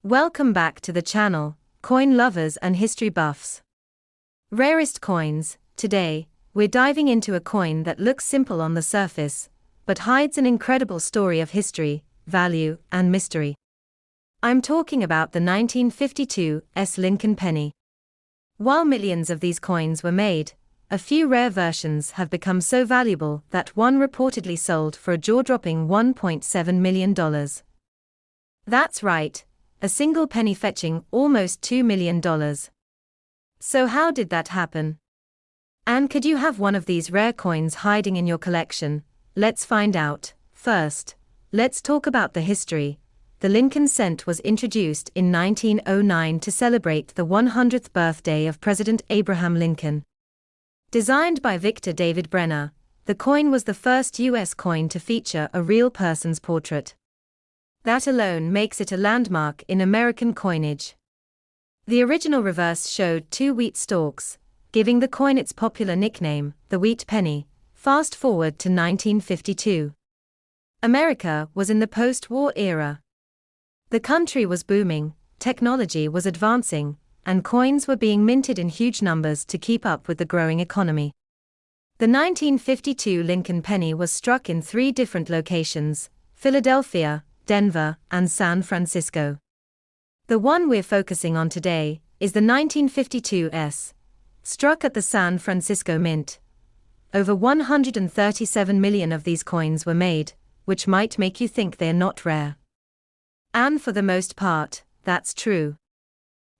Welcome back to the channel, coin lovers and history buffs. Rarest coins. Today, we're diving into a coin that looks simple on the surface, but hides an incredible story of history, value, and mystery. I'm talking about the 1952 Lincoln penny. While millions of these coins were made, a few rare versions have become so valuable that one reportedly sold for a jaw-dropping $1.7 million. That's right, a single penny fetching almost $2 million. So how did that happen? And could you have one of these rare coins hiding in your collection? Let's find out. First, let's talk about the history. The Lincoln cent was introduced in 1909 to celebrate the 100th birthday of President Abraham Lincoln. Designed by Victor David Brenner, the coin was the first U.S. coin to feature a real person's portrait. That alone makes it a landmark in American coinage. The original reverse showed two wheat stalks, giving the coin its popular nickname, the wheat penny. Fast forward to 1952. America was in the post-war era. The country was booming, technology was advancing, and coins were being minted in huge numbers to keep up with the growing economy. The 1952 Lincoln penny was struck in three different locations: Philadelphia, Denver, and San Francisco. The one we're focusing on today is the 1952 struck at the San Francisco Mint. Over 137 million of these coins were made, which might make you think they're not rare. And for the most part, that's true.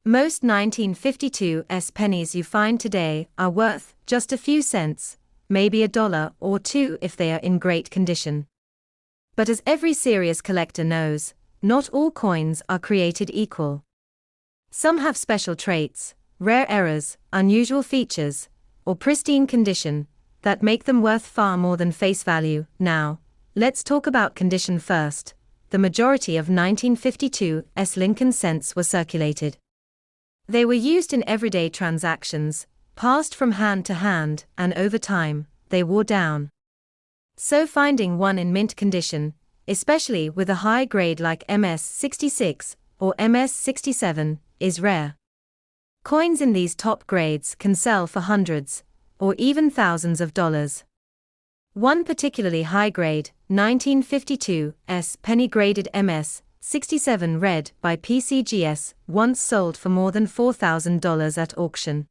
Most 1952 pennies you find today are worth just a few cents, maybe $1 or $2 if they are in great condition. But as every serious collector knows, not all coins are created equal. Some have special traits, rare errors, unusual features, or pristine condition that make them worth far more than face value. Now, let's talk about condition first. The majority of 1952 Lincoln cents were circulated. They were used in everyday transactions, passed from hand to hand, and over time, they wore down. So finding one in mint condition, especially with a high grade like MS-66 or MS-67, is rare. Coins in these top grades can sell for hundreds, or even thousands of dollars. One particularly high-grade, 1952 penny graded MS-67 read by PCGS once sold for more than $4,000 at auction.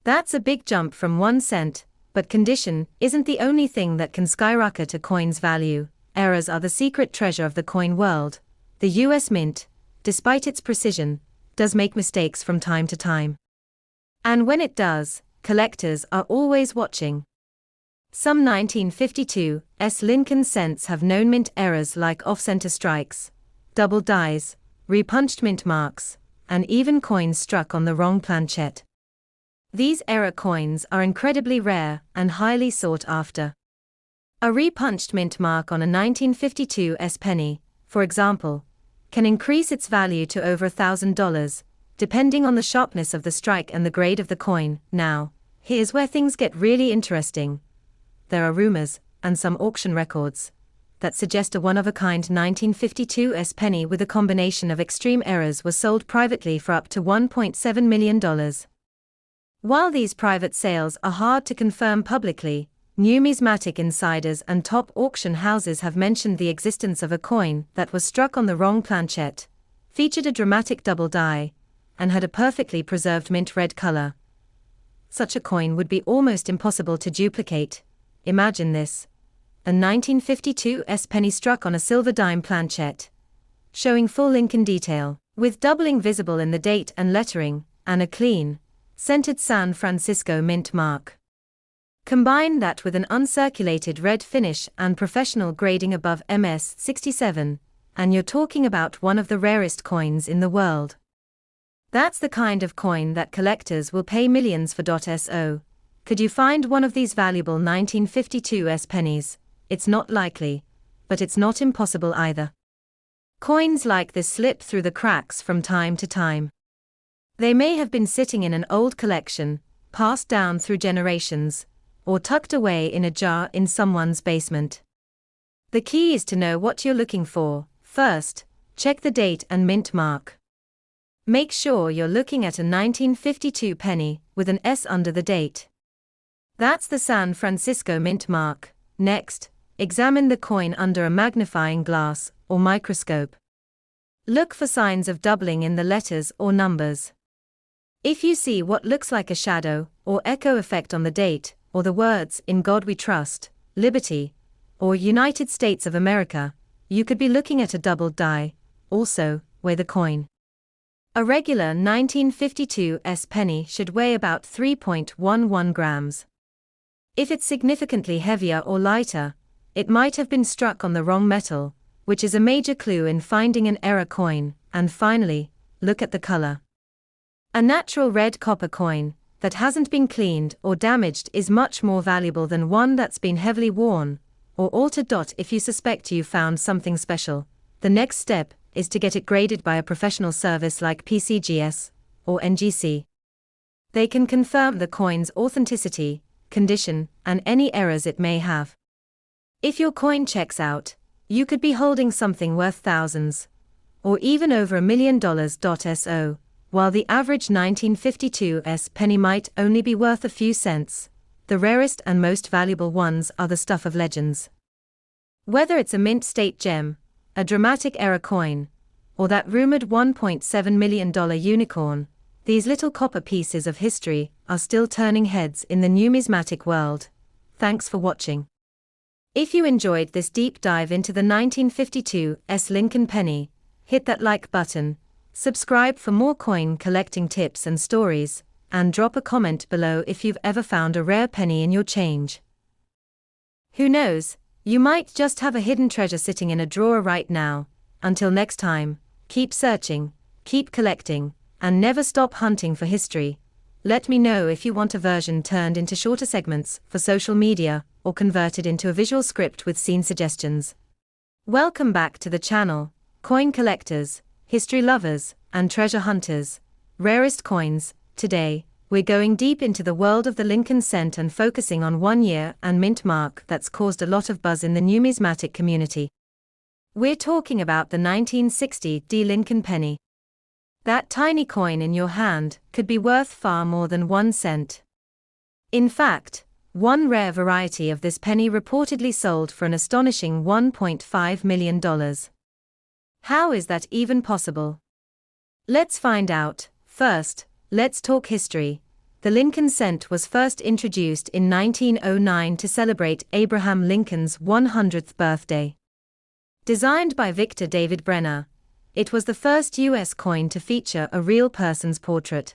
That's a big jump from 1 cent, but condition isn't the only thing that can skyrocket a coin's value. Errors are the secret treasure of the coin world. The US Mint, despite its precision, does make mistakes from time to time. And when it does, collectors are always watching. Some 1952 Lincoln cents have known mint errors like off-center strikes, double dies, repunched mint marks, and even coins struck on the wrong planchette. These error coins are incredibly rare and highly sought after. A repunched mint mark on a 1952 penny, for example, can increase its value to over $1,000, depending on the sharpness of the strike and the grade of the coin. Now, here's where things get really interesting. There are rumors, and some auction records, that suggest a one-of-a-kind 1952 penny with a combination of extreme errors was sold privately for up to $1.7 million. While these private sales are hard to confirm publicly, numismatic insiders and top auction houses have mentioned the existence of a coin that was struck on the wrong planchette, featured a dramatic double die, and had a perfectly preserved mint red color. Such a coin would be almost impossible to duplicate. Imagine this: a 1952 penny struck on a silver dime planchette, showing full Lincoln detail, with doubling visible in the date and lettering, and a clean, centered San Francisco mint mark. Combine that with an uncirculated red finish and professional grading above MS-67, and you're talking about one of the rarest coins in the world. That's the kind of coin that collectors will pay millions for. So, could you find one of these valuable 1952 pennies? It's not likely, but it's not impossible either. Coins like this slip through the cracks from time to time. They may have been sitting in an old collection, passed down through generations, or tucked away in a jar in someone's basement. The key is to know what you're looking for. First, check the date and mint mark. Make sure you're looking at a 1952 penny with an S under the date. That's the San Francisco Mint mark. Next, examine the coin under a magnifying glass or microscope. Look for signs of doubling in the letters or numbers. If you see what looks like a shadow or echo effect on the date, or the words "In God We Trust," "Liberty," or "United States of America," you could be looking at a doubled die. Also, weigh the coin. A regular 1952 penny should weigh about 3.11 grams. If it's significantly heavier or lighter, it might have been struck on the wrong metal, which is a major clue in finding an error coin. And finally, look at the color. A natural red copper coin that hasn't been cleaned or damaged is much more valuable than one that's been heavily worn or altered. If you suspect you found something special, the next step is to get it graded by a professional service like PCGS or NGC. They can confirm the coin's authenticity, condition, and any errors it may have. If your coin checks out, you could be holding something worth thousands, or even over $1 million. So, while the average 1952 penny might only be worth a few cents, the rarest and most valuable ones are the stuff of legends. Whether it's a mint state gem, a dramatic era coin, or that rumored $1.7 million unicorn, these little copper pieces of history are still turning heads in the numismatic world. Thanks for watching. If you enjoyed this deep dive into the 1952 Lincoln penny, hit that like button, subscribe for more coin collecting tips and stories, and drop a comment below if you've ever found a rare penny in your change. Who knows? You might just have a hidden treasure sitting in a drawer right now. Until next time, keep searching, keep collecting, and never stop hunting for history. Let me know if you want a version turned into shorter segments for social media, or converted into a visual script with scene suggestions. Welcome back to the channel, coin collectors, history lovers, and treasure hunters. Rarest coins. Today, we're going deep into the world of the Lincoln cent and focusing on 1 year and mint mark that's caused a lot of buzz in the numismatic community. We're talking about the 1960 Lincoln penny. That tiny coin in your hand could be worth far more than 1 cent. In fact, one rare variety of this penny reportedly sold for an astonishing $1.5 million. How is that even possible? Let's find out. First, let's talk history. The Lincoln cent was first introduced in 1909 to celebrate Abraham Lincoln's 100th birthday. Designed by Victor David Brenner, it was the first U.S. coin to feature a real person's portrait.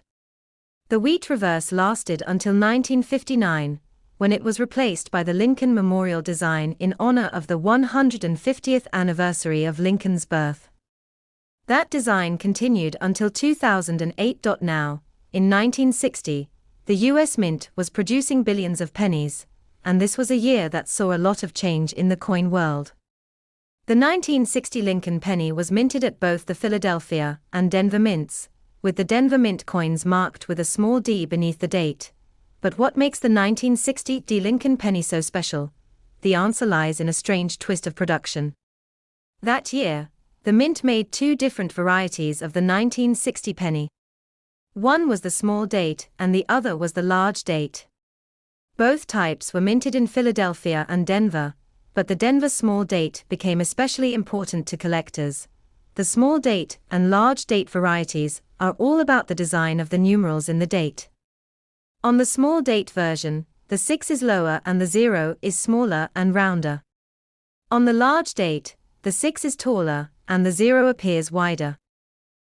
The wheat reverse lasted until 1959, when it was replaced by the Lincoln Memorial design in honor of the 150th anniversary of Lincoln's birth. That design continued until 2008. Now, in 1960, the U.S. Mint was producing billions of pennies, and this was a year that saw a lot of change in the coin world. The 1960 Lincoln penny was minted at both the Philadelphia and Denver mints, with the Denver mint coins marked with a small d beneath the date. But what makes the 1960 Lincoln penny so special? The answer lies in a strange twist of production. That year, the mint made 2 different varieties of the 1960 penny. One was the small date and the other was the large date. Both types were minted in Philadelphia and Denver, but the Denver small date became especially important to collectors. The small date and large date varieties are all about the design of the numerals in the date. On the small date version, the 6 is lower and the 0 is smaller and rounder. On the large date, the 6 is taller and the 0 appears wider.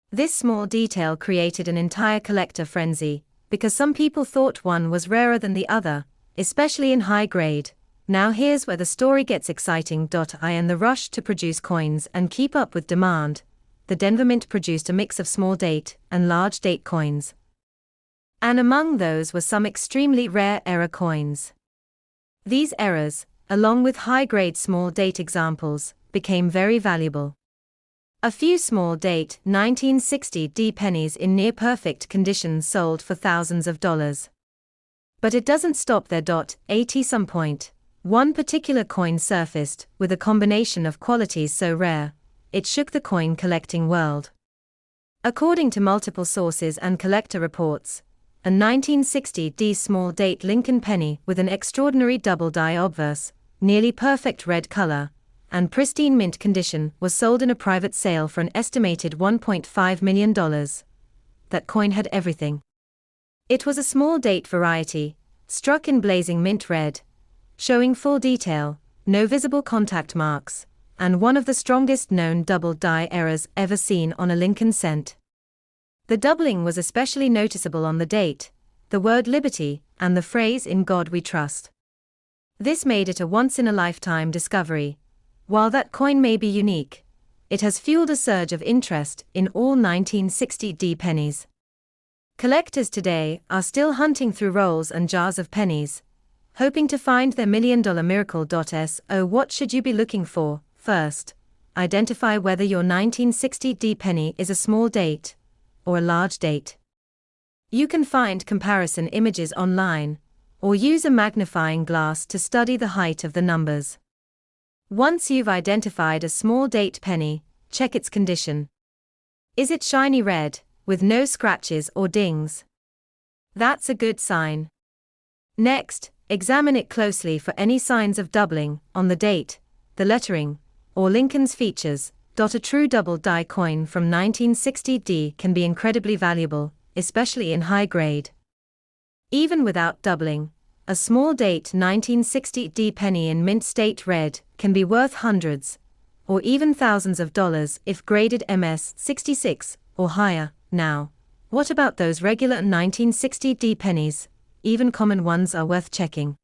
This small detail created an entire collector frenzy, because some people thought one was rarer than the other, especially in high grade. Now here's where the story gets exciting. In the rush to produce coins and keep up with demand, the Denver Mint produced a mix of small date and large date coins. And among those were some extremely rare error coins. These errors, along with high-grade small date examples, became very valuable. A few small date 1960 pennies in near-perfect condition sold for thousands of dollars. But it doesn't stop there. At some point, one particular coin surfaced with a combination of qualities so rare, it shook the coin collecting world. According to multiple sources and collector reports, a 1960 small date Lincoln penny with an extraordinary double-die obverse, nearly perfect red color, and pristine mint condition was sold in a private sale for an estimated $1.5 million. That coin had everything. It was a small date variety, struck in blazing mint red, showing full detail, no visible contact marks, and one of the strongest known double-die errors ever seen on a Lincoln cent. The doubling was especially noticeable on the date, the word liberty, and the phrase "In God We Trust." This made it a once-in-a-lifetime discovery. While that coin may be unique, it has fueled a surge of interest in all 1960 pennies. Collectors today are still hunting through rolls and jars of pennies, hoping to find their million-dollar miracle. So what should you be looking for? First, identify whether your 1960 penny is a small date or a large date. You can find comparison images online, or use a magnifying glass to study the height of the numbers. Once you've identified a small date penny, check its condition. Is it shiny red, with no scratches or dings? That's a good sign. Next, examine it closely for any signs of doubling on the date, the lettering, or Lincoln's features. A true double-die coin from 1960 can be incredibly valuable, especially in high grade. Even without doubling, a small date 1960 penny in mint state red can be worth hundreds, or even thousands of dollars if graded MS 66 or higher. Now, what about those regular 1960 pennies? Even common ones are worth checking.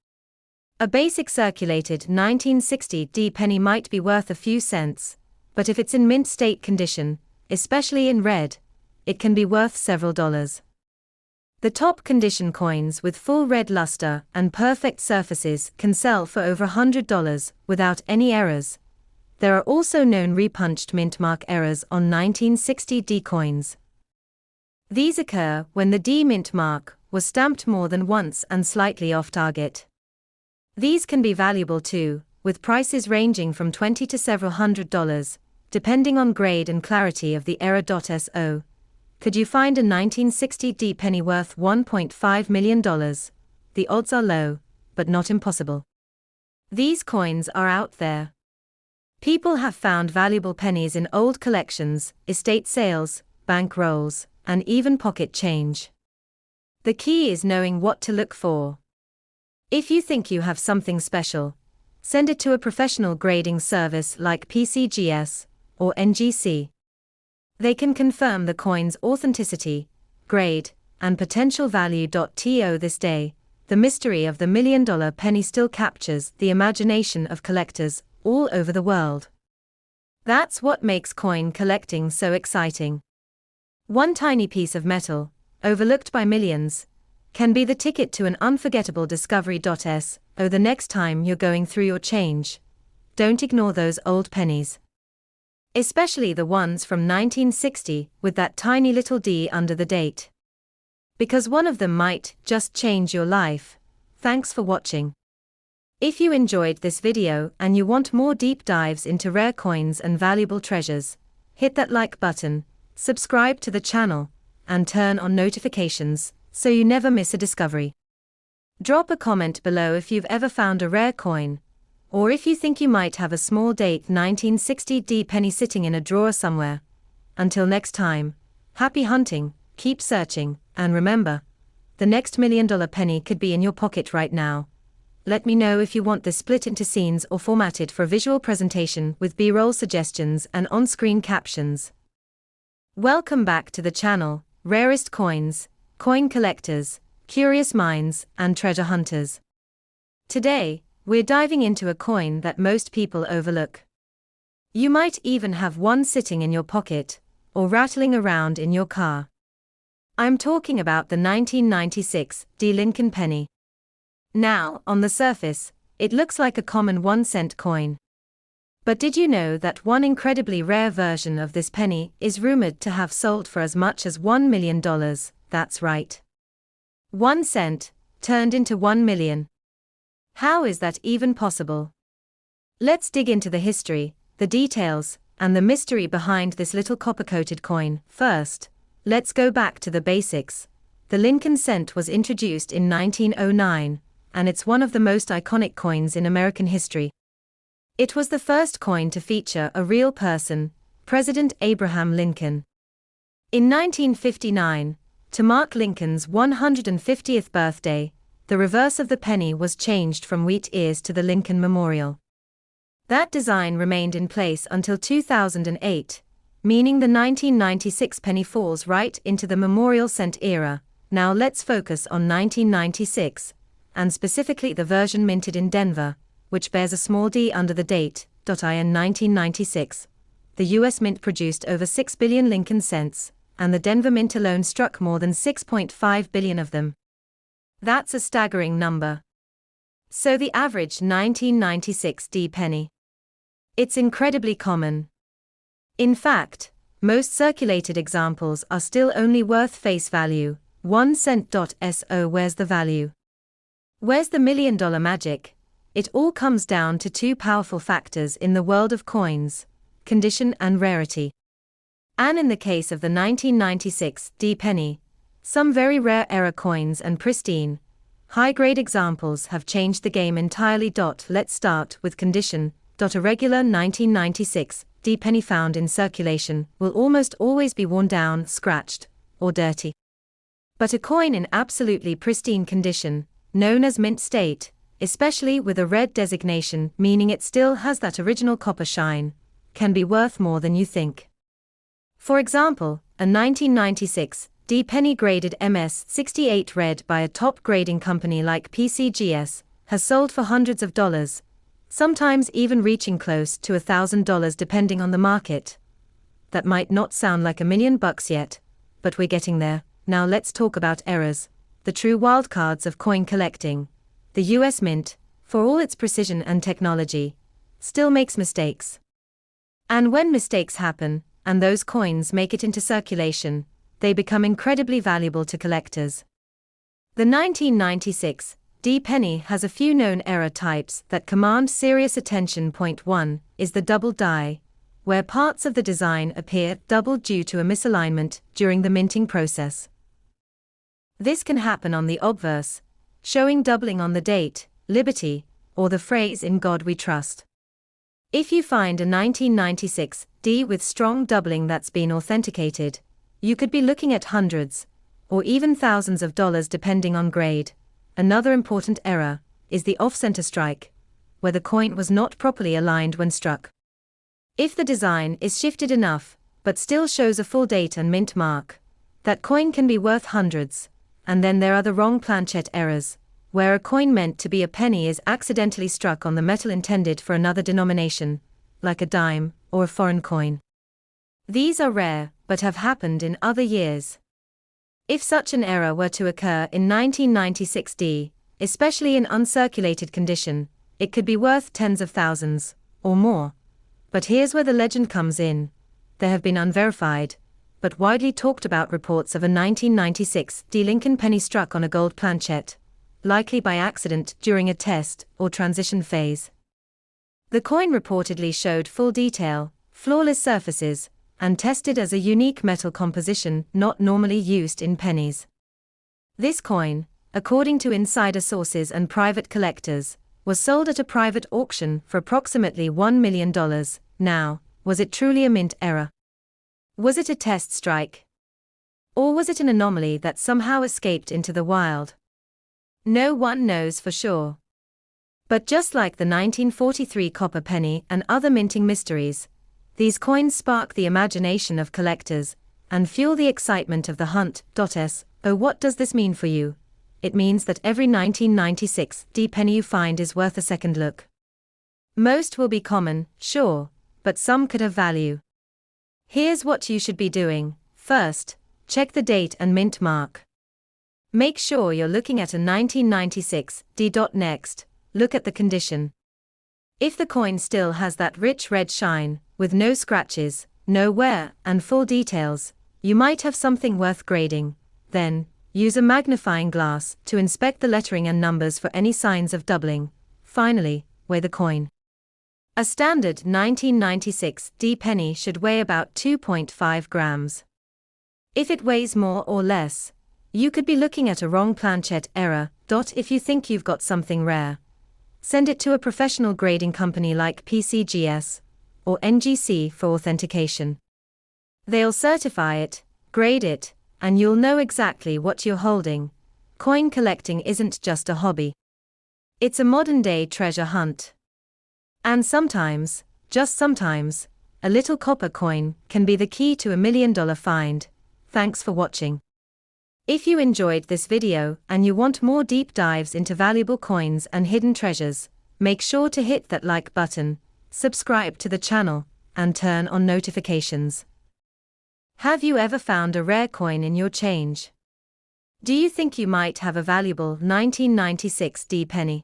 A basic circulated 1960 penny might be worth a few cents, but if it's in mint state condition, especially in red, it can be worth several dollars. The top condition coins with full red luster and perfect surfaces can sell for over $100 without any errors. There are also known repunched mint mark errors on 1960 coins. These occur when the D mint mark was stamped more than once and slightly off target. These can be valuable too, with prices ranging from $20 to several $100, depending on grade and clarity of the error. So, could you find a 1960 penny worth $1.5 million? The odds are low, but not impossible. These coins are out there. People have found valuable pennies in old collections, estate sales, bank rolls, and even pocket change. The key is knowing what to look for. If you think you have something special, send it to a professional grading service like PCGS or NGC. They can confirm the coin's authenticity, grade, and potential value. To this day, the mystery of the million-dollar penny still captures the imagination of collectors all over the world. That's what makes coin collecting so exciting. One tiny piece of metal, overlooked by millions, can be the ticket to an unforgettable discovery. So the next time you're going through your change, don't ignore those old pennies. Especially the ones from 1960 with that tiny little D under the date. Because one of them might just change your life. Thanks for watching. If you enjoyed this video and you want more deep dives into rare coins and valuable treasures, hit that like button, subscribe to the channel, and turn on notifications so you never miss a discovery. Drop a comment below if you've ever found a rare coin, or if you think you might have a small date 1960 penny sitting in a drawer somewhere. Until next time, happy hunting, keep searching, and remember, the next million-dollar penny could be in your pocket right now. Let me know if you want this split into scenes or formatted for visual presentation with B-roll suggestions and on-screen captions. Welcome back to the channel, Rarest Coins, Coin Collectors, Curious Minds, and Treasure Hunters. Today, we're diving into a coin that most people overlook. You might even have one sitting in your pocket, or rattling around in your car. I'm talking about the 1996 Lincoln penny. Now, on the surface, it looks like a common 1-cent coin. But did you know that one incredibly rare version of this penny is rumored to have sold for as much as $1 million? That's right. 1 cent, turned into 1 million. How is that even possible? Let's dig into the history, the details, and the mystery behind this little copper-coated coin. First, Let's go back to the basics. The Lincoln cent was introduced in 1909, and it's one of the most iconic coins in American history. It was the first coin to feature a real person, President Abraham Lincoln. In 1959, to mark Lincoln's 150th birthday, the reverse of the penny was changed from wheat ears to the Lincoln Memorial. That design remained in place until 2008, meaning the 1996 penny falls right into the Memorial Cent era. Now let's focus on 1996, and specifically the version minted in Denver, which bears a small d under the date, in 1996. The US Mint produced over 6 billion Lincoln cents, and the Denver Mint alone struck more than 6.5 billion of them. That's a staggering number. So the average 1996 D penny. It's incredibly common. In fact, most circulated examples are still only worth face value, 1 cent. So where's the value? Where's the $1 million magic? It all comes down to two powerful factors in the world of coins: condition and rarity. And in the case of the 1996 D penny, some very rare era coins and pristine, high-grade examples have changed the game entirely. Let's start with condition. A regular 1996 D penny found in circulation will almost always be worn down, scratched, or dirty. But a coin in absolutely pristine condition, known as mint state, especially with a red designation meaning it still has that original copper shine, can be worth more than you think. For example, a 1996 D penny graded MS-68 red by a top grading company like PCGS has sold for hundreds of dollars, sometimes even reaching close to $1,000 depending on the market. That might not sound like $1 million yet, but we're getting there. Now let's talk about errors, the true wildcards of coin collecting. The US Mint, for all its precision and technology, still makes mistakes. And when mistakes happen, and those coins make it into circulation, they become incredibly valuable to collectors. The 1996 D penny has a few known error types that command serious attention. Point 1 is the double die, where parts of the design appear double due to a misalignment during the minting process. This can happen on the obverse, showing doubling on the date, liberty, or the phrase "In God We Trust." If you find a 1996 D with strong doubling that's been authenticated, you could be looking at hundreds, or even thousands of dollars depending on grade. Another important error is the off-center strike, where the coin was not properly aligned when struck. If the design is shifted enough, but still shows a full date and mint mark, that coin can be worth hundreds. And then there are the wrong planchet errors, where a coin meant to be a penny is accidentally struck on the metal intended for another denomination, like a dime or a foreign coin. These are rare, but have happened in other years. If such an error were to occur in 1996 D, especially in uncirculated condition, it could be worth tens of thousands, or more. But here's where the legend comes in. There have been unverified, but widely talked about reports of a 1996 D Lincoln penny struck on a gold planchet, likely by accident during a test or transition phase. The coin reportedly showed full detail, flawless surfaces, and tested as a unique metal composition not normally used in pennies. This coin, according to insider sources and private collectors, was sold at a private auction for approximately $1 million. Now, was it truly a mint error? Was it a test strike? Or was it an anomaly that somehow escaped into the wild? No one knows for sure. But just like the 1943 copper penny and other minting mysteries, these coins spark the imagination of collectors and fuel the excitement of the hunt. So what does this mean for you? It means that every 1996 D penny you find is worth a second look. Most will be common, sure, but some could have value. Here's what you should be doing. First, check the date and mint mark. Make sure you're looking at a 1996 D. Next, look at the condition. If the coin still has that rich red shine, with no scratches, no wear, and full details, you might have something worth grading. Then, use a magnifying glass to inspect the lettering and numbers for any signs of doubling. Finally, weigh the coin. A standard 1996 D penny should weigh about 2.5 grams. If it weighs more or less, you could be looking at a wrong planchette error. If you think you've got something rare, send it to a professional grading company like PCGS or NGC for authentication. They'll certify it, grade it, and you'll know exactly what you're holding. Coin collecting isn't just a hobby. It's a modern-day treasure hunt. And sometimes, just sometimes, a little copper coin can be the key to $1 million find. Thanks for watching. If you enjoyed this video and you want more deep dives into valuable coins and hidden treasures, make sure to hit that like button, subscribe to the channel, and turn on notifications. Have you ever found a rare coin in your change? Do you think you might have a valuable 1996 D penny?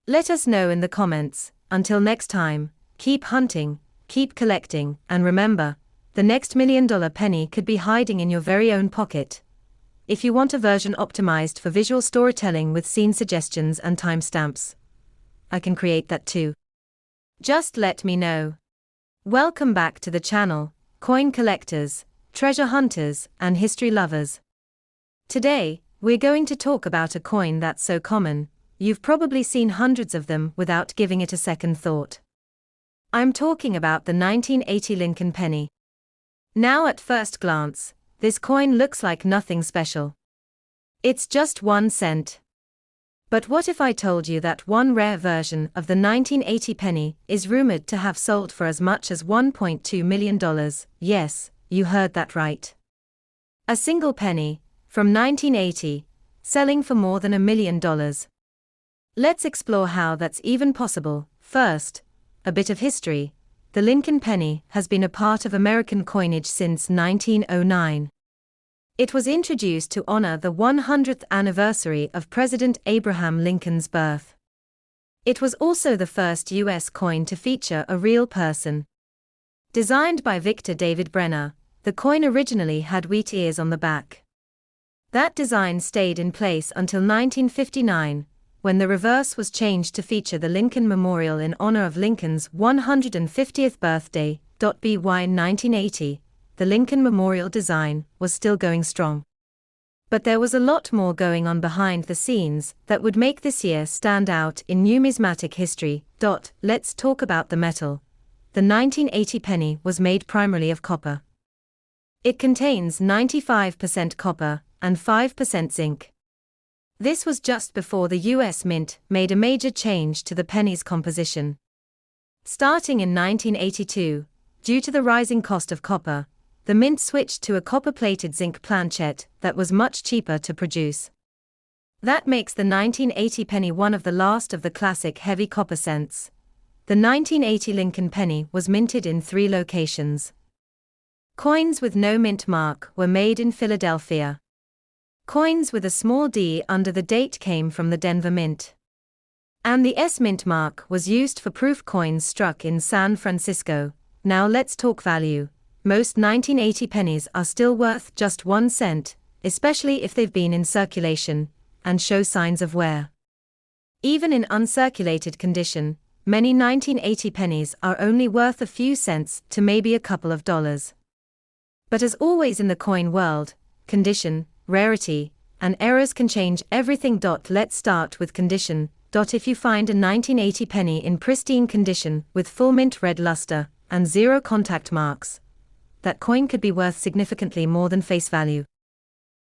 Let us know in the comments. Until next time, keep hunting, keep collecting, and remember, the next $1 million penny could be hiding in your very own pocket. If you want a version optimized for visual storytelling with scene suggestions and timestamps, I can create that too. Just let me know. Welcome back to the channel, coin collectors, treasure hunters, and history lovers. Today, we're going to talk about a coin that's so common, you've probably seen hundreds of them without giving it a second thought. I'm talking about the 1980 Lincoln penny. Now at first glance, this coin looks like nothing special. It's just 1 cent. But what if I told you that one rare version of the 1980 penny is rumored to have sold for as much as $1.2 million? Yes, you heard that right. A single penny, from 1980, selling for more than $1 million. Let's explore how that's even possible. First, a bit of history. The Lincoln penny has been a part of American coinage since 1909. It was introduced to honor the 100th anniversary of President Abraham Lincoln's birth. It was also the first U.S. coin to feature a real person. Designed by Victor David Brenner, the coin originally had wheat ears on the back. That design stayed in place until 1959, when the reverse was changed to feature the Lincoln Memorial in honor of Lincoln's 150th birthday. By 1980, the Lincoln Memorial design was still going strong. But there was a lot more going on behind the scenes that would make this year stand out in numismatic history. Let's talk about the metal. The 1980 penny was made primarily of copper. It contains 95% copper and 5% zinc. This was just before the U.S. Mint made a major change to the penny's composition. Starting in 1982, due to the rising cost of copper, the Mint switched to a copper-plated zinc planchette that was much cheaper to produce. That makes the 1980 penny one of the last of the classic heavy copper cents. The 1980 Lincoln penny was minted in 3 locations. Coins with no mint mark were made in Philadelphia. Coins with a small d under the date came from the Denver Mint. And the S mint mark was used for proof coins struck in San Francisco. Now let's talk value. Most 1980 pennies are still worth just 1 cent, especially if they've been in circulation and show signs of wear. Even in uncirculated condition, many 1980 pennies are only worth a few cents to maybe a couple of dollars. But as always in the coin world, condition, rarity, and errors can change everything. Let's start with condition. If you find a 1980 penny in pristine condition with full mint red luster and 0 contact marks, that coin could be worth significantly more than face value.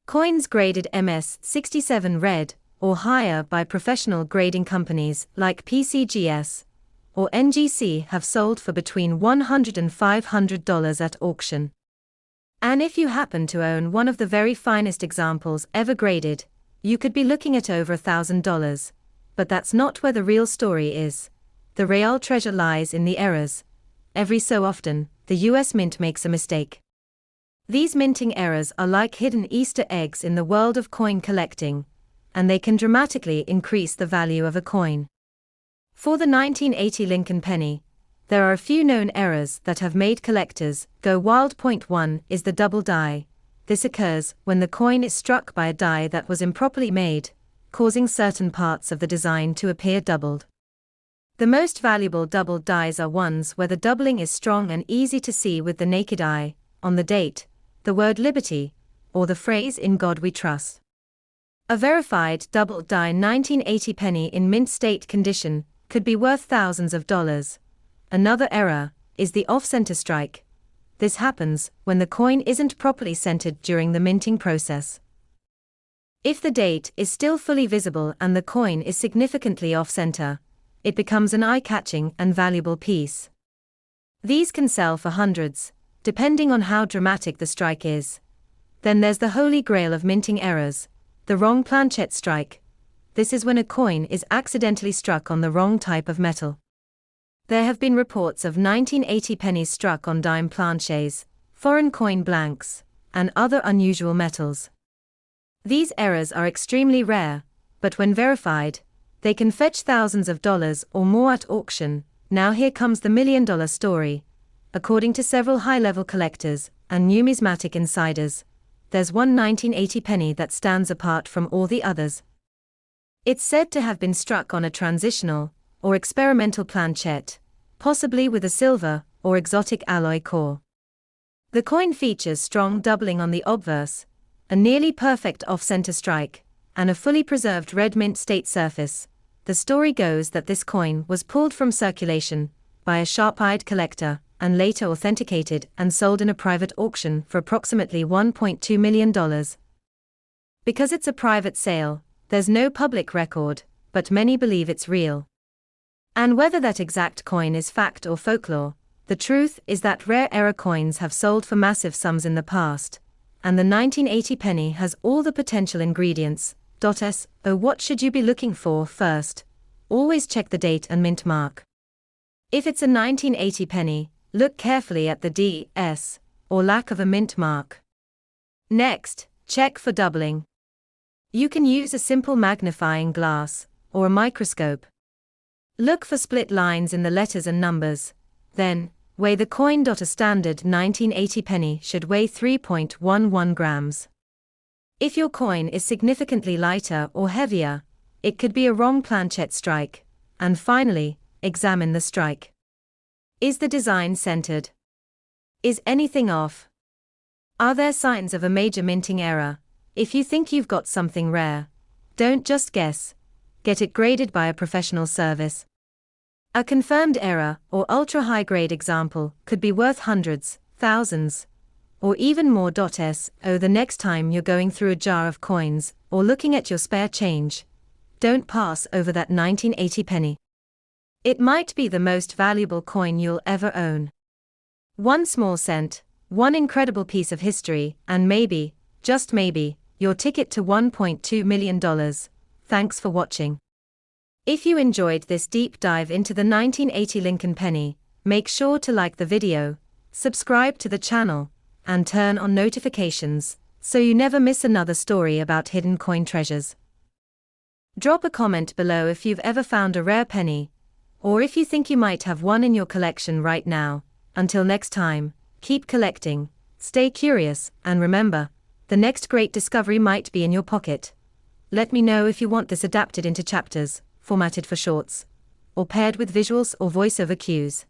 Coins graded MS-67 red or higher by professional grading companies like PCGS or NGC have sold for between $100 and $500 at auction. And if you happen to own one of the very finest examples ever graded, you could be looking at over $1,000. But that's not where the real story is. The real treasure lies in the errors. Every so often, the US Mint makes a mistake. These minting errors are like hidden Easter eggs in the world of coin collecting, and they can dramatically increase the value of a coin. For the 1980 Lincoln penny, there are a few known errors that have made collectors go wild. Point 1 is the double die. This occurs when the coin is struck by a die that was improperly made, causing certain parts of the design to appear doubled. The most valuable doubled dies are ones where the doubling is strong and easy to see with the naked eye. On the date, the word Liberty or the phrase "In God We Trust." A verified double-die 1980 penny in mint state condition could be worth thousands of dollars. Another error is the off-center strike. This happens when the coin isn't properly centered during the minting process. If the date is still fully visible and the coin is significantly off-center, it becomes an eye-catching and valuable piece. These can sell for hundreds, depending on how dramatic the strike is. Then there's the holy grail of minting errors, the wrong planchette strike. This is when a coin is accidentally struck on the wrong type of metal. There have been reports of 1980 pennies struck on dime planchets, foreign coin blanks, and other unusual metals. These errors are extremely rare, but when verified, they can fetch thousands of dollars or more at auction. Now here comes the million-dollar story. According to several high-level collectors and numismatic insiders, there's one 1980 penny that stands apart from all the others. It's said to have been struck on a transitional or experimental planchette, possibly with a silver or exotic alloy core. The coin features strong doubling on the obverse, a nearly perfect off-center strike, and a fully preserved red mint state surface. The story goes that this coin was pulled from circulation by a sharp-eyed collector and later authenticated and sold in a private auction for approximately $1.2 million. Because it's a private sale, there's no public record, but many believe it's real. And whether that exact coin is fact or folklore, the truth is that rare error coins have sold for massive sums in the past, and the 1980 penny has all the potential ingredients. What should you be looking for first? Always check the date and mint mark. If it's a 1980 penny, look carefully at the DS, or lack of a mint mark. Next, check for doubling. You can use a simple magnifying glass, or a microscope. Look for split lines in the letters and numbers. Then, weigh the coin. A standard 1980 penny should weigh 3.11 grams. If your coin is significantly lighter or heavier, it could be a wrong planchette strike. And finally, examine the strike. Is the design centered? Is anything off? Are there signs of a major minting error? If you think you've got something rare, don't just guess. Get it graded by a professional service. A confirmed error or ultra-high-grade example could be worth hundreds, thousands, or even more. The next time you're going through a jar of coins or looking at your spare change, don't pass over that 1980 penny. It might be the most valuable coin you'll ever own. One small cent, one incredible piece of history, and maybe, just maybe, your ticket to $1.2 million. Thanks for watching. If you enjoyed this deep dive into the 1980 Lincoln penny, make sure to like the video, subscribe to the channel, and turn on notifications so you never miss another story about hidden coin treasures. Drop a comment below if you've ever found a rare penny, or if you think you might have one in your collection right now. Until next time, keep collecting, stay curious, and remember, the next great discovery might be in your pocket. Let me know if you want this adapted into chapters, formatted for shorts, or paired with visuals or voiceover cues.